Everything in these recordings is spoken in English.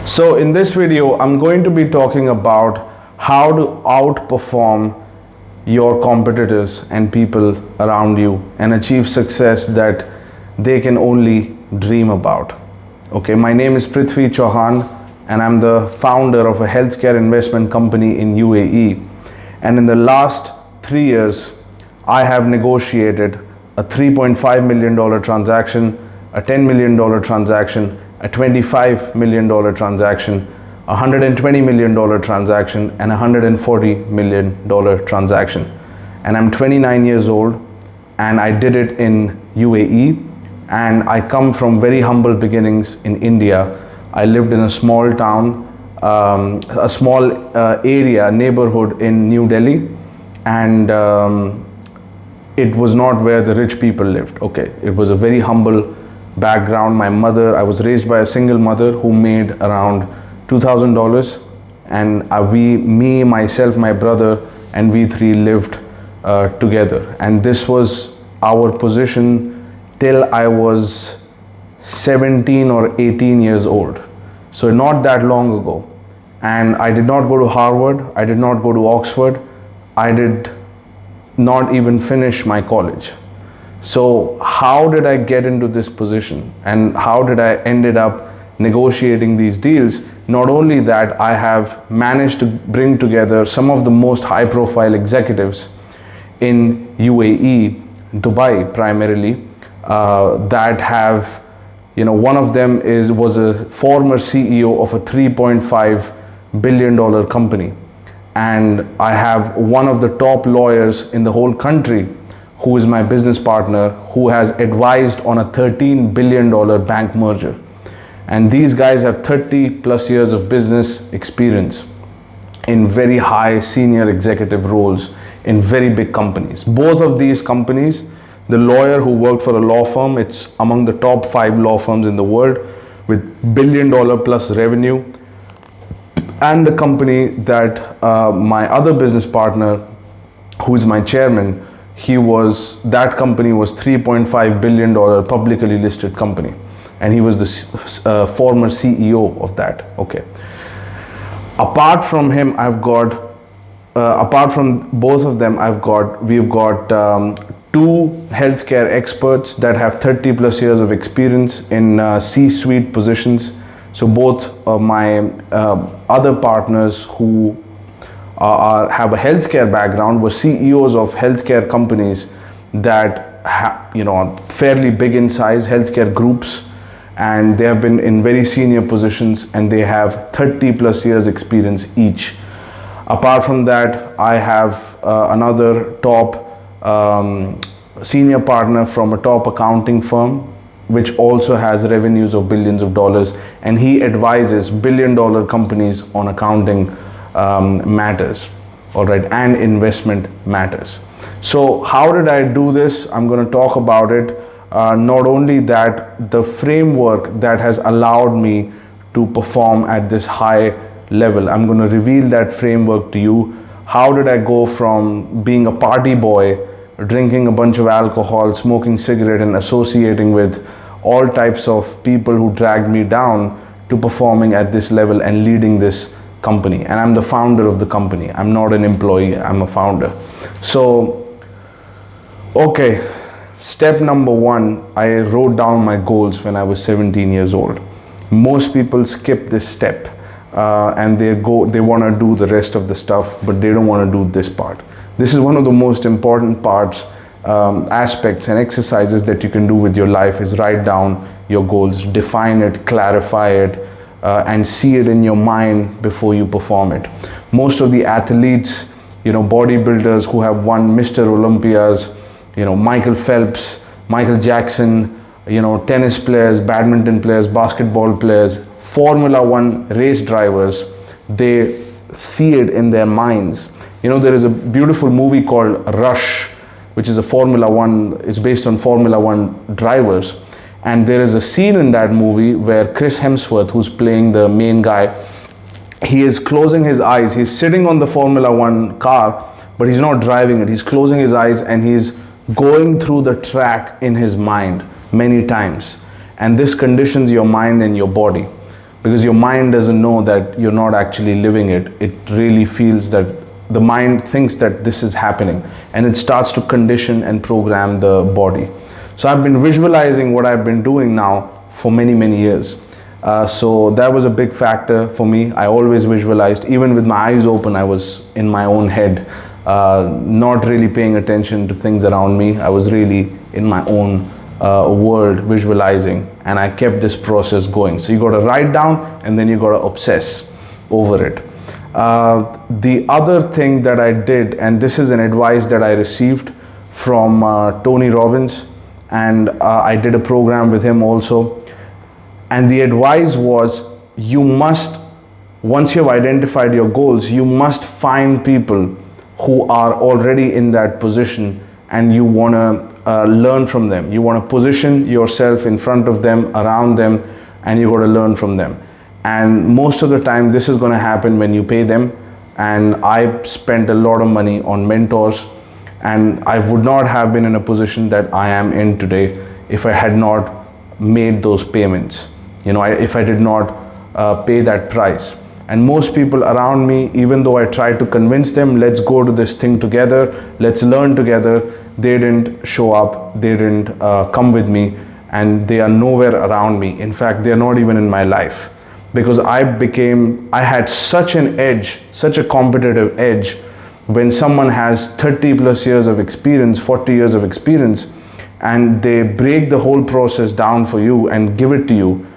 So in this video, I'm going to be talking about how to outperform your competitors and people around you and achieve success that they can only dream about. Okay, my name is Prithvi and I'm the founder of a healthcare investment company in UAE. And in the last 3 years, I have negotiated a $3.5 million transaction, a $10 million transaction, a $25 million transaction, a $120 million transaction, and a $140 million transaction. And I'm 29 years old, and I did it in UAE, and I come from very humble beginnings in India. I lived in a small town, a small area, neighborhood in New Delhi, and it was not where the rich people lived. Okay, it was a very humble background. My mother, I was raised by a single mother who made around $2,000, and me, myself, my brother, and we three lived together. And this was our position till I was 17 or 18 years old. So not that long ago. And I did not go to Harvard. I did not go to Oxford. I did not even finish my college. So how did I get into this position, and how did I ended up negotiating these deals? Not only that, I have managed to bring together some of the most high profile executives in UAE, Dubai primarily, that have, one of them was a former CEO of a $3.5 billion company. And I have one of the top lawyers in the whole country who is my business partner, who has advised on a $13 billion bank merger. And these guys have 30 plus years of business experience in very high senior executive roles in very big companies. Both of these companies, the lawyer who worked for a law firm, it's among the top 5 law firms in the world with $1 billion plus revenue. And the company that my other business partner, who is my chairman, that company was $3.5 billion publicly listed company, and he was the former CEO of that. Okay. Apart from him, apart from both of them, we've got 2 healthcare experts that have 30 plus years of experience in C-suite positions. So both of my other partners who have a healthcare background were CEOs of healthcare companies that are fairly big in size, healthcare groups, and they have been in very senior positions, and they have 30 plus years experience each. Apart from that, I have another top senior partner from a top accounting firm, which also has revenues of billions of dollars, and he advises billion-dollar companies on accounting matters, all right, and investment matters. So how did I do this? I'm going to talk about it. Not only that, the framework that has allowed me to perform at this high level. I'm going to reveal that framework to you. How did I go from being a party boy, drinking a bunch of alcohol, smoking cigarette, and associating with all types of people who dragged me down, to performing at this level and leading this company. And I'm the founder of the company. I'm not an employee, I'm a founder. So, okay, step number 1, I wrote down my goals when I was 17 years old. Most people skip this step and they want to do the rest of the stuff, but they don't want to do this part. This is one of the most important parts, aspects and exercises that you can do with your life, is write down your goals, define it, clarify it, and see it in your mind before you perform it. Most of the athletes, bodybuilders who have won Mr. Olympias, Michael Phelps, Michael Jackson, tennis players, badminton players, basketball players, Formula 1 race drivers, they see it in their minds. There is a beautiful movie called Rush, which is it's based on Formula 1 drivers. And there is a scene in that movie where Chris Hemsworth, who's playing the main guy, he is closing his eyes. He's sitting on the Formula 1 car, but he's not driving it. He's closing his eyes and he's going through the track in his mind many times. And this conditions your mind and your body. because your mind doesn't know that you're not actually living it. It really feels that the mind thinks that this is happening, and it starts to condition and program the body. So I've been visualizing what I've been doing now for many years. So that was a big factor for me. I always visualized, even with my eyes open, I was in my own head, not really paying attention to things around me. I was really in my own world visualizing, and I kept this process going. So you got to write down, and then you got to obsess over it. The other thing that I did, and this is an advice that I received from Tony Robbins, and I did a program with him also. And the advice was, you must, once you've identified your goals, you must find people who are already in that position, and you want to learn from them. You want to position yourself in front of them, around them, and you got to learn from them. And most of the time this is going to happen when you pay them. And I spent a lot of money on mentors, and I would not have been in a position that I am in today if I had not made those payments. If I did not pay that price. And most people around me, even though I tried to convince them, let's go to this thing together, let's learn together, they didn't show up, they didn't come with me, and they are nowhere around me. In fact, they're not even in my life, because I had such an edge, such a competitive edge. When someone has 30 plus years of experience, 40 years of experience, and they break the whole process down for you and give it to you,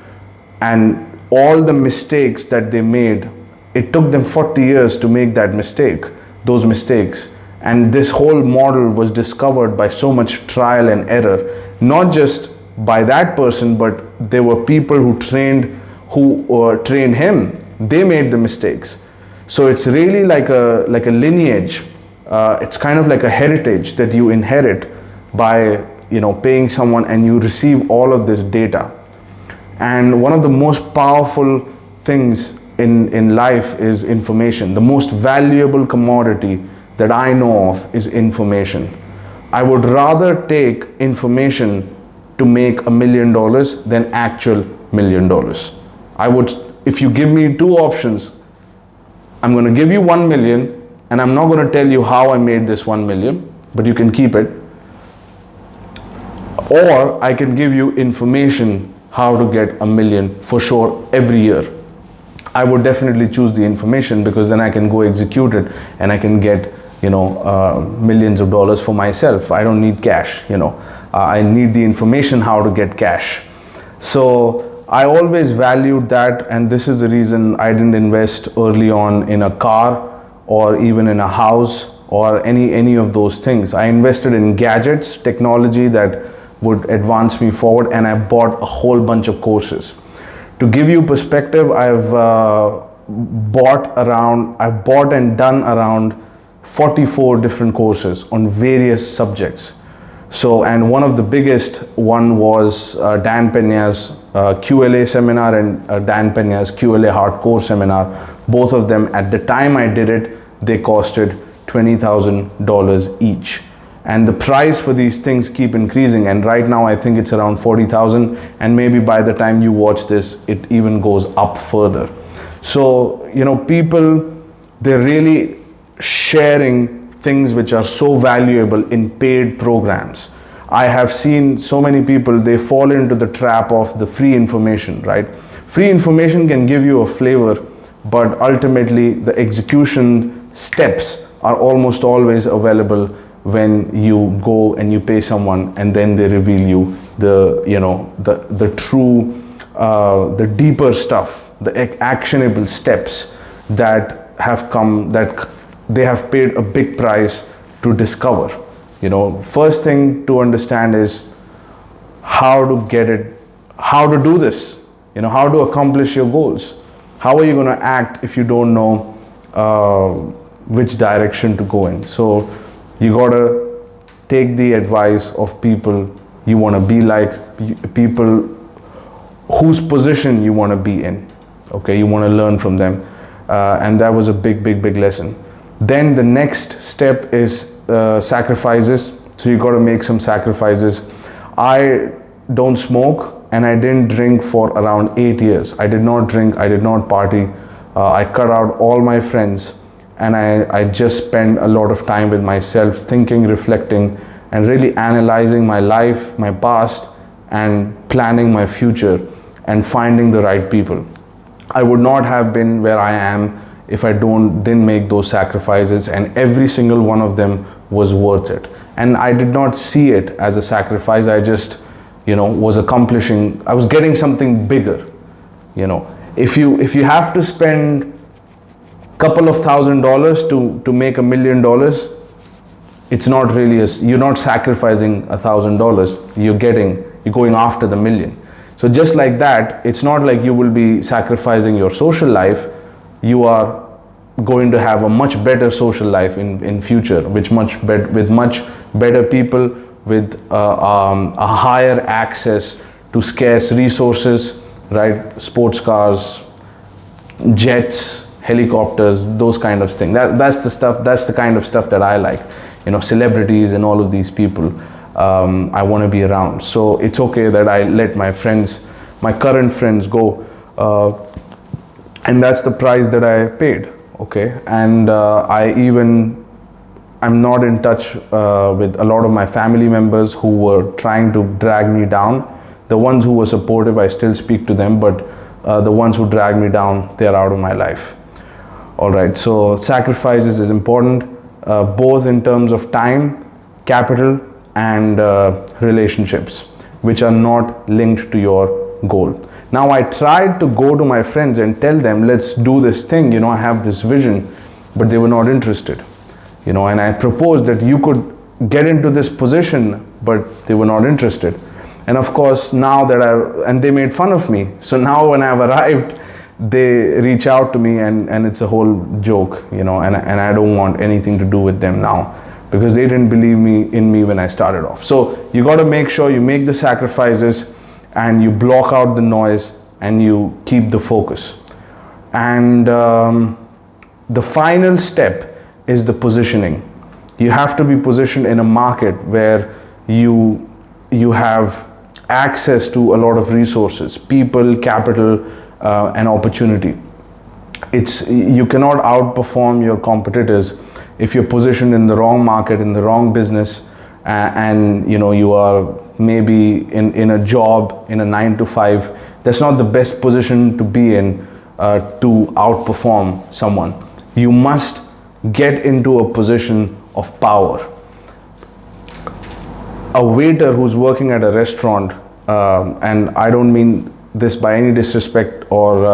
and all the mistakes that they made, it took them 40 years to make those mistakes. And this whole model was discovered by so much trial and error, not just by that person, but there were people who trained him. They made the mistakes. So it's really like a lineage. It's kind of like a heritage that you inherit by paying someone, and you receive all of this data. And one of the most powerful things in life is information. The most valuable commodity that I know of is information. I would rather take information to make $1 million than actual $1 million. If you give me two options, I'm going to give you 1 million, and I'm not going to tell you how I made this 1 million, but you can keep it. Or I can give you information how to get 1 million for sure every year. I would definitely choose the information, because then I can go execute it and I can get millions of dollars for myself. I don't need cash. I need the information how to get cash. So I always valued that, and this is the reason I didn't invest early on in a car or even in a house or any of those things. I invested in gadgets, technology that would advance me forward, and I bought a whole bunch of courses. To give you perspective, I've bought and done around 44 different courses on various subjects. So, and one of the biggest one was Dan Peña's QLA seminar and Dan Peña's QLA hardcore seminar. Both of them, at the time I did it, they costed $20,000 each. And the price for these things keep increasing, and right now I think it's around 40,000, and maybe by the time you watch this it even goes up further. So people, they're really sharing things which are so valuable in paid programs. I have seen so many people, they fall into the trap of the free information, right? Free information can give you a flavor, but ultimately the execution steps are almost always available when you go and you pay someone, and then they reveal you the true, the deeper stuff, the actionable steps that have come, that they have paid a big price to discover. First thing to understand is how to get it, how to do this, how to accomplish your goals. How are you going to act if you don't know which direction to go in? So you gotta take the advice of people you want to be like, people whose position you want to be in. Okay, you want to learn from them, and that was a big lesson. Then the next step is sacrifices. So you got to make some sacrifices. I don't smoke and I didn't drink for around 8 years. I did not drink, I did not party. I cut out all my friends, and I just spent a lot of time with myself, thinking, reflecting, and really analyzing my life, my past, and planning my future and finding the right people. I would not have been where I am if I didn't make those sacrifices, and every single one of them was worth it. And I did not see it as a sacrifice. I just, was accomplishing, I was getting something bigger. If you have to spend a couple of $1,000 to make $1 million, it's not really you're not sacrificing $1,000. You're going after the million. So just like that, it's not like you will be sacrificing your social life. You are going to have a much better social life in future, with much better people, with a higher access to scarce resources, right? Sports cars, jets, helicopters, those kind of things. That's the kind of stuff that I like. Celebrities and all of these people I want to be around. So it's okay that I let my current friends go, and that's the price that I paid. Okay, and I'm not in touch with a lot of my family members who were trying to drag me down. The ones who were supportive, I still speak to them, but the ones who drag me down, they're out of my life. All right, so sacrifices is important, both in terms of time, capital, and relationships, which are not linked to your goal. Now, I tried to go to my friends and tell them, let's do this thing, I have this vision, but they were not interested. And I proposed that you could get into this position, but they were not interested. And of course, now that and they made fun of me. So now when I've arrived, they reach out to me, and it's a whole joke, and I don't want anything to do with them now, because they didn't believe in me when I started off. So you got to make sure you make the sacrifices, and you block out the noise, and you keep the focus. And the final step is the positioning. You have to be positioned in a market where you have access to a lot of resources, people, capital, and opportunity. You cannot outperform your competitors if you're positioned in the wrong market, in the wrong business, and you are maybe in a job, in a 9-to-5. That's not the best position to be in to outperform someone. You must get into a position of power. A waiter who's working at a restaurant, and I don't mean this by any disrespect, or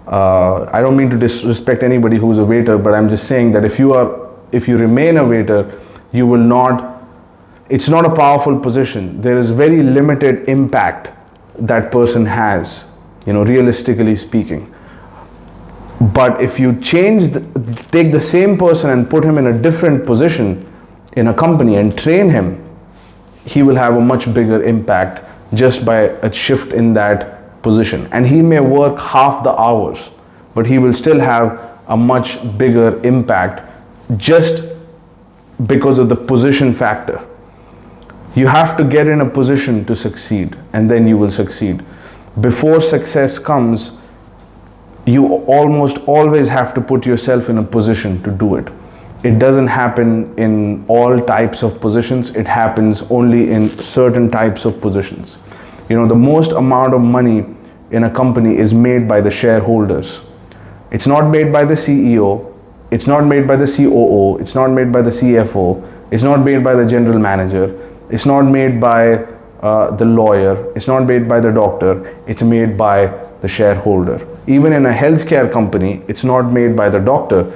I don't mean to disrespect anybody who's a waiter, but I'm just saying that if you remain a waiter, you will not. It's not a powerful position. There is very limited impact that person has, realistically speaking. But if you take the same person and put him in a different position in a company and train him, he will have a much bigger impact just by a shift in that position. And he may work half the hours, but he will still have a much bigger impact just because of the position factor. You have to get in a position to succeed, and then you will succeed. Before success comes, you almost always have to put yourself in a position to do it. It doesn't happen in all types of positions. It happens only in certain types of positions. The most amount of money in a company is made by the shareholders. It's not made by the CEO. It's not made by the COO. It's not made by the CFO. It's not made by the general manager. It's not made by the lawyer. It's not made by the doctor. It's made by the shareholder. Even in a healthcare company, it's not made by the doctor.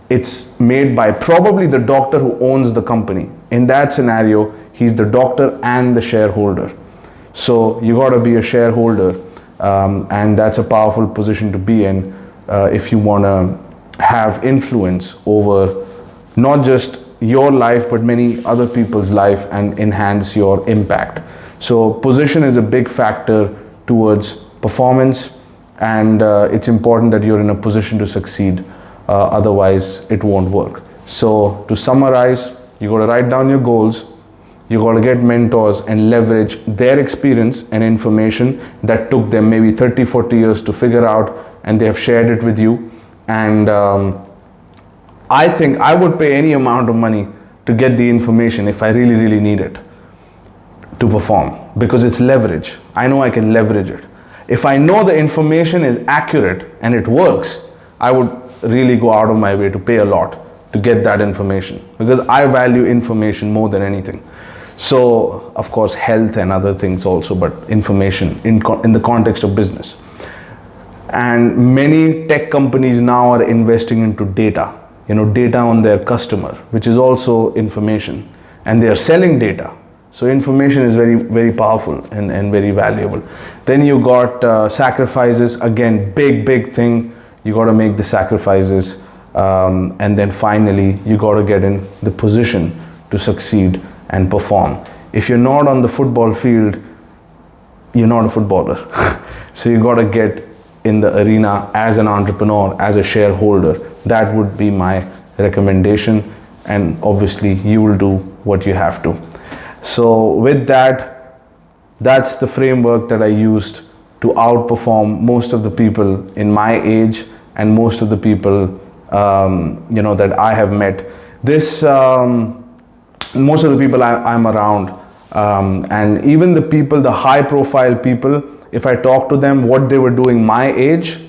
It's made by probably the doctor who owns the company. In that scenario, he's the doctor and the shareholder. So you got to be a shareholder, and that's a powerful position to be in if you want to have influence over not just your life, but many other people's life, and enhance your impact. So position is a big factor towards performance, and it's important that you're in a position to succeed. Otherwise, it won't work. So to summarize, you got to write down your goals, You got to get mentors and leverage their experience and information that took them maybe 30, 40 years to figure out, and they have shared it with you. And I think I would pay any amount of money to get the information if I really, really need it to perform, because it's leverage. I know I can leverage it. If I know the information is accurate and it works, I would really go out of my way to pay a lot to get that information, because I value information more than anything. So, of course, health and other things also, but information in the context of business. And many tech companies now are investing into data, data on their customer, which is also information, and they are selling data. So information is very, very powerful and very valuable. Then you got sacrifices. Again, big thing. You got to make the sacrifices. And then finally, you got to get in the position to succeed and perform. If you're not on the football field, you're not a footballer. So you got to get in the arena as an entrepreneur, as a shareholder. That would be my recommendation. And obviously, you will do what you have to. So with that, that's the framework that I used to outperform most of the people in my age and most of the people that I have met. Most of the people I'm around, and even the people, the high profile people, if I talk to them what they were doing my age,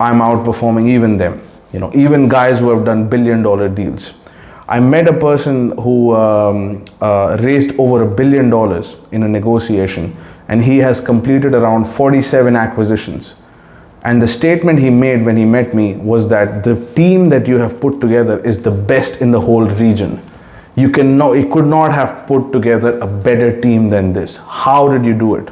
I'm outperforming even them. Even guys who have done billion-dollar deals. I met a person who raised over $1 billion in a negotiation, and he has completed around 47 acquisitions. And the statement he made when he met me was that the team that you have put together is the best in the whole region. You could not have put together a better team than this. How did you do it?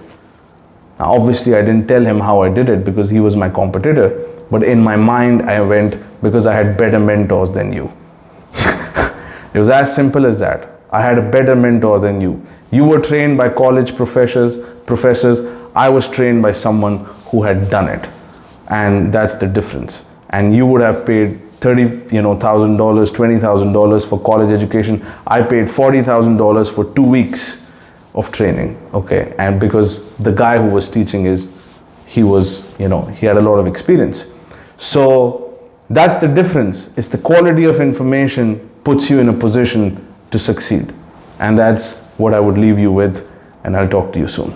Now, obviously, I didn't tell him how I did it because he was my competitor. But in my mind, I went because I had better mentors than you. It was as simple as that. I had a better mentor than you. You were trained by college professors. I was trained by someone who had done it. And that's the difference. And you would have paid $30,000, $20,000 for college education. I paid $40,000 for 2 weeks of training. Okay. And because the guy who was teaching he had a lot of experience. So that's the difference. It's the quality of information puts you in a position to succeed. And that's what I would leave you with, and I'll talk to you soon.